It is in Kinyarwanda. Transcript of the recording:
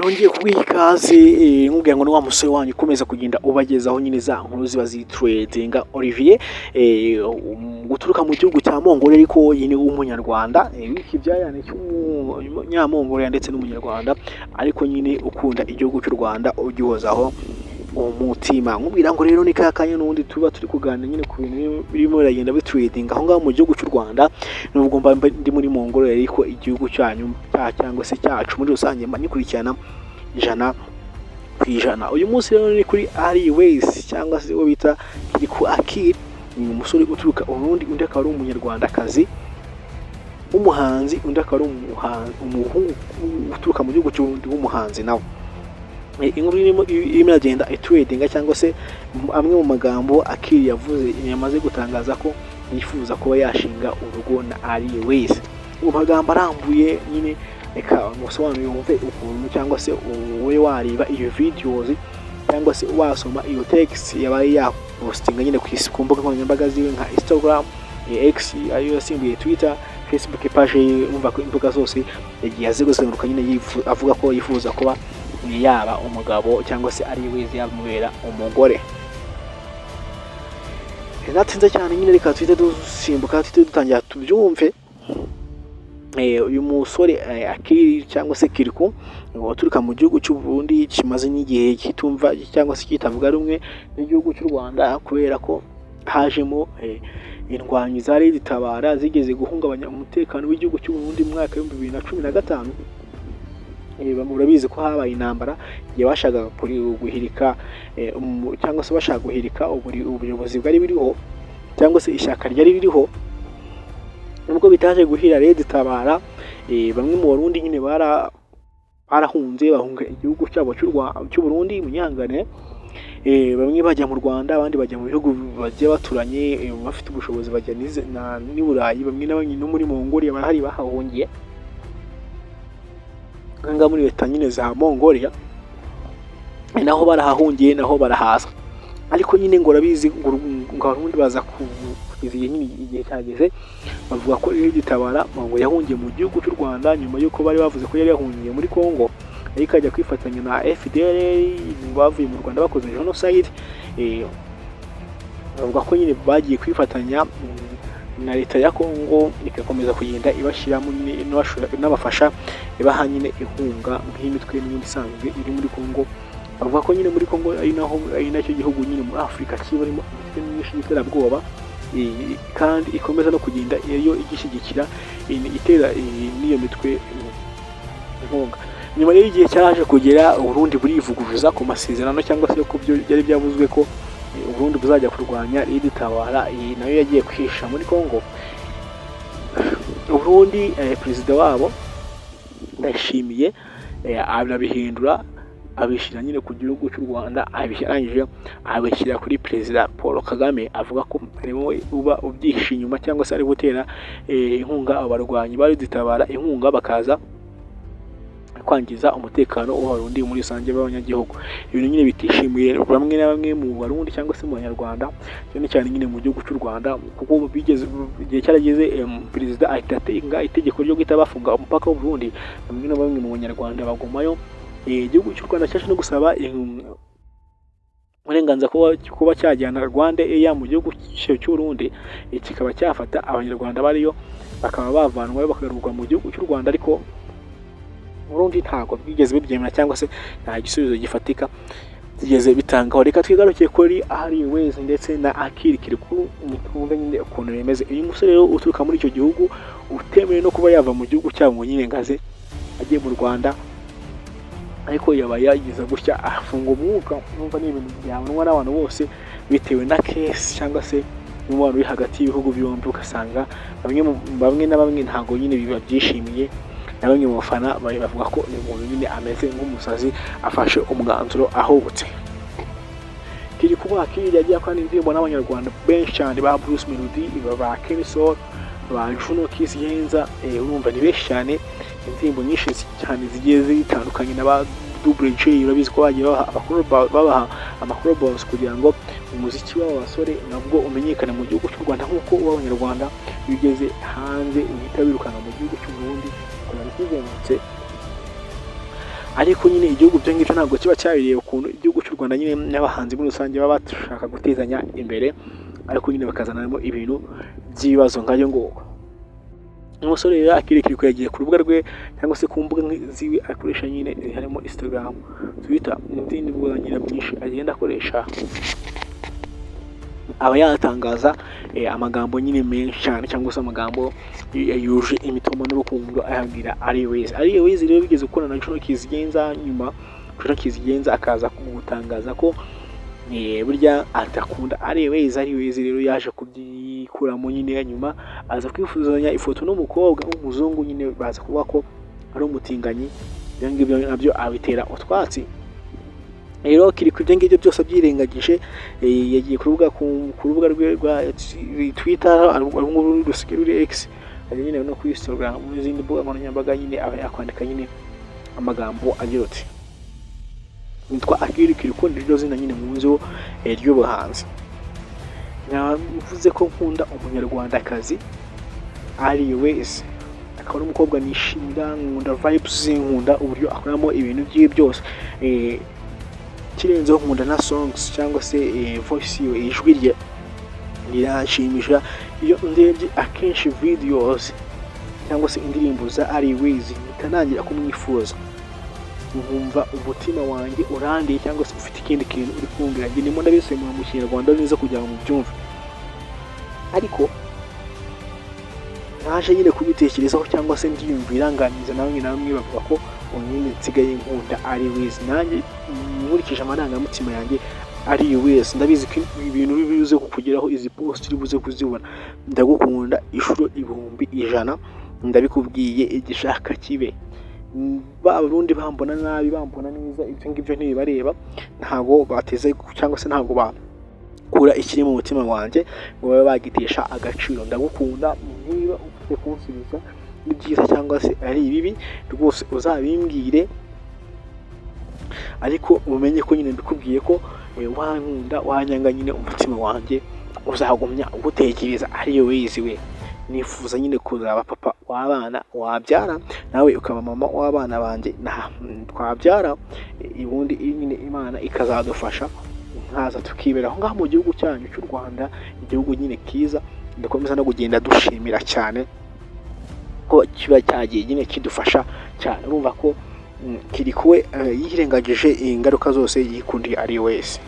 nongeye kuguha ikaze nkubwira ngo ni wa musore wanyu ukomeza kugenda ubagezaho nyine za nkuru ziba zitredinga Olivier guturuka mu gihugu cya Mongolia ariko yine w'umunyarwanda wiki byayane cy'umunyamongoliya ndetse n'umunyarwanda ariko nyine ukunda igihugu cy'u Rwanda ugihozaho umutima. Nkubwira ngo rero ni kakanya n'undi tuba turi kuganira nyine ku bintu birimo biragenda bitredinga aho ngaho mu gihugu cy'u Rwanda, nubwo mba ndi muri Mongolia ariko igihugu cyanyu cyangwa se cyacu muri rusange mba nikurikirana ijana kwijana. Uyu munsi rero ni kuri wayz cyangwa se bita kiriku ni umusore uturuka Burundi, undi akaba ari umunyarwandakazi umuhanzi, undi akaba ari umuhungu uturuka mu gihugu cy'Uburundi w'umuhanzi nawe. Inkuru irimo iragenda itredinga cyangwa se amwe mu magambo Akiri yavuze yamaze gutangaza ko yifuza kuba yashinga urugo na wayz. Mu magambo arambuye nyine reka musobanurire wumve ukuntu cyangwa se wowe wareba iyo videos cyangwa se wasoma iyo text yabaye yapostinga nyine ku mbuga nkoranyambaga ziwe nka Instagram, X ariyo yasimbuye Twitter, Facebook page umva ko imbuga zose yagiye azizenguruka nyine avuga ko yifuza kuba yaba umugabo cyangwa se wayz yamubera umugore. Natinze cyane nyine reka twite dusimbuka dutangira tubyumve. Uyu musore Akiri cyangwa se kiriku waturuka mu gihugu cy'u Burundi kimaze n'igihe kitumva cyangwa se kitavuga rumwe n'igihugu cy'u Rwanda kubera ko hajemo indwanyi zari zitabara zigeze guhungabanya umutekano w'igihugu cy'u Burundi mu mwaka wa 2015. Murabizi ko habaye intambara yabashaga guhirika cyangwa se bashaka guhirika ubuyobozi bwari biriho cyangwa se ishyaka ryari biriho. Nubwo bitaje guhira rero tabara bamwe mu Barundi nyine barahunze bahunga igihugu cyabo cy'u Burundi munyangane, bamwe bajya mu Rwanda abandi bajya mu bihugu bagiye baturanye bafite ubushobozi bajya ni Burayi, bamwe n'abanye no muri Mongolia barahari bahahungiye nganga muri leta nyine za Mongolia naho barahahungiye naho barahaza. Ariko nyine ngo rabizi ngo Abarundi baza kuziye nyine igihe cyageze bavuga ko gitabara ngo yahungiye mu gihugu cy'u Rwanda nyuma yuko bari bavuze ko yari yahungiye muri Congo ariko ajya kwifatanya na FDL bavuye mu Rwanda bakoze genocide. Bavuga ko nyine bagiye kwifatanya na leta ya Congo ikakomeza kugenda ibashiramo nyine n'abafasha ibaha nyine ihunga nk'imitwe n'indi isanzwe iri muri Congo. Bavuga ko nyine muri Congo ari nacyo gihugu nyine muri Afrika kibarimo myinshi y'iterabwoba kandi ikomeza no kugenda iyo igishyigikira itera n'iyo mitwe inkunga. Nyuma rero igihe cyaje kugera Burundi burivuguruza ku masezerano cyangwa se ko byo byari byavuzwe ko Burundi buzajya kurwanya tabara nayo yagiye kwisha muri Congo. Burundi perezida wabo ndashimiye abirabihindura abishyira nyine ku gihugu cy'u Rwanda, abishyirangije abishyira kuri perezida Paul Kagame, avuga ko arimo uba ubyihishe inyuma cyangwa se ari gutera inkunga abarwanyi bari ditabara inkunga bakaza kwangiza umutekano w'Abarundi muri rusange b'abanyagihugu. Ibintu nyine bitishimiye bamwe na bamwe mu Barundi cyangwa se mu Banyarwanda cyane cyane nyine mu gihugu cy'u Rwanda kuko bigeze igihe cyarageze perezida ahitatenga itegeko ryo guhita bafunga umupaka w'u Burundi. Bamwe na bamwe mu Banyarwanda bagumayo. Igihugu cy'u Rwanda cyaje no gusaba uburenganzira kuba cyajyana Rwanda mu gihugu cy'u Burundi kikaba cyafata Abanyarwanda bariyo bakaba bavanwayo bakarurwa mu gihugu cy'u Rwanda, ariko Burundi ntabwo bwigeze bibyemera cyangwa se nta gisubizo gifatika zigeze bitangaho. Reka twigarukiye kuri wayz ndetse na Akiri kiriku twumve nyine ukuntu bimeze. Uyu musore rero uturuka muri icyo gihugu utemewe no kuba yava mu gihugu cyabo nyine ngaze agiye mu Rwanda, ariko yaba yagize gutya afunga umwuka. Numva ni ibintu byabonwa n'abantu bose bitewe na case cyangwa se n'umubano uri hagati y'ibihugu byombi, ugasanga bamwe na bamwe ntabwo nyine biba byishimiye, na bamwe mu bafana bavuga ko uyu muntu nyine ameze nk'umusazi afashe umwanzuro ahubutse. Kiriku Akiri yagiye akora indirimbo n'Abanyarwanda benshi cyane ba Bruce Melody, ba Kenisol, ba Juno Kiss Yenza, urumva ni benshi cyane, indirimbo nyinshi cyane zigiye zitandukanye n'aba Double J. Urabizi ko bagiye babaha amakorobosi kugira ngo umuziki w'aba basore nabwo umenyekane mu gihugu cy'u Rwanda nk'uko w'Abanyarwanda bigeze hanze uhita wirukana mu gihugu cy'u Burundi kuzengurutse ariko nyine igihugu byo ngibyo ntabwo kiba cyabireba ukuntu igihugu cy'u Rwanda nyine n'abahanzi muri rusange baba bashaka gutezanya imbere, ariko nyine bakazanamo ibintu by'ibibazo nk'ayo ngo umusore rero kiriku yagiye ku rubuga rwe cyangwa se ku mbuga ziwe akoresha nyine harimo Instagram, Twitter n'izindi mbuga nyine byinshi agenda akoresha, aba yatangaza amagambo nyine menshi cyane cyangwa se amagambo yuje imitoma n'urukundo ayabwira wayz rero bigeze gukorana na Jono Kizigenza, nyuma Jono Kizigenza akaza gutangaza ko burya akunda wayz rero yaje kubyikuramo nyine, nyuma aza kwifuzanya ifoto n'umukobwa w'umuzungu nyine, baza kuvuga ko ari umutinganyi, ibyo ngibyo nabyo abitera utwatsi. Rero kiriku ibyo ngibyo byose abyirengagije, yagiye ku rubuga rwe rwa Twitter, arimo rusigaye X, ari nyine no kuri Instagram n'izindi mbuga nkoranyambaga nyine aba yakwandika nyine amagambo agira ati nitwa kiriku niryo zina nyine mu nzu ry'ubuhanzi, navuze ko nkunda umunyarwandakazi wayz, akaba n'umukobwa nishimira, nkunda vibes, nkunda uburyo akoramo ibintu bye byose, kirenzeho nkunda na songs cyangwa se voice yiwe, ijwi rye rirashimisha. Iyo ndebye akenshi videos cyangwa se indirimbo za wayz nitanangira kumwifuza, nkumva umutima wanjye urandiye cyangwa se ufite ikindi kintu uri kumbwira, njye ndimo ndabisemura mu Kinyarwanda neza kugira ngo mubyumve, ariko naje nyine kubitekerezaho cyangwa se ndiyumvira nganiza namwe bavuga ko nyine nsigaye nkunda wayz, nanjye nkurikije amarangamutima yanjye wayz, ndabizi ko ibintu bibuze kukugeraho, izi post uri buze kuzibona, ndagukunda inshuro 100,000, ndabikubwiye igishaka kibe, Abarundi bambona nabi bambona neza, ibyo ngibyo ntibibareba, ntago bateze cyangwa se ntago bakura ikiri mu mutima wanjye ngo babe bagitesha agaciro. Ndagukunda, niba ufite kunsubiza ni byiza cyangwa se ari ibibi rwose uzabimbwire, ariko umenye ko nyine mbikubwiye ko wankunda wanyanga nyine umutima wanjye uzagumya gutekereza wayz we. Nifuza nyine kuzaba papa w'abana wabyara, nawe ukaba mama w'abana banjye twabyara, ubundi nyine Imana ikazadufasha nkaza tukibera aho ngaho mu gihugu cyanyu cy'u Rwanda, igihugu nyine kiza, dukomeza no kugenda dushimira cyane ko kiba cyagiye nyine kidufasha cyane. Urumva ko kiriku we yirengagije ingaruka zose yikundiye wayz.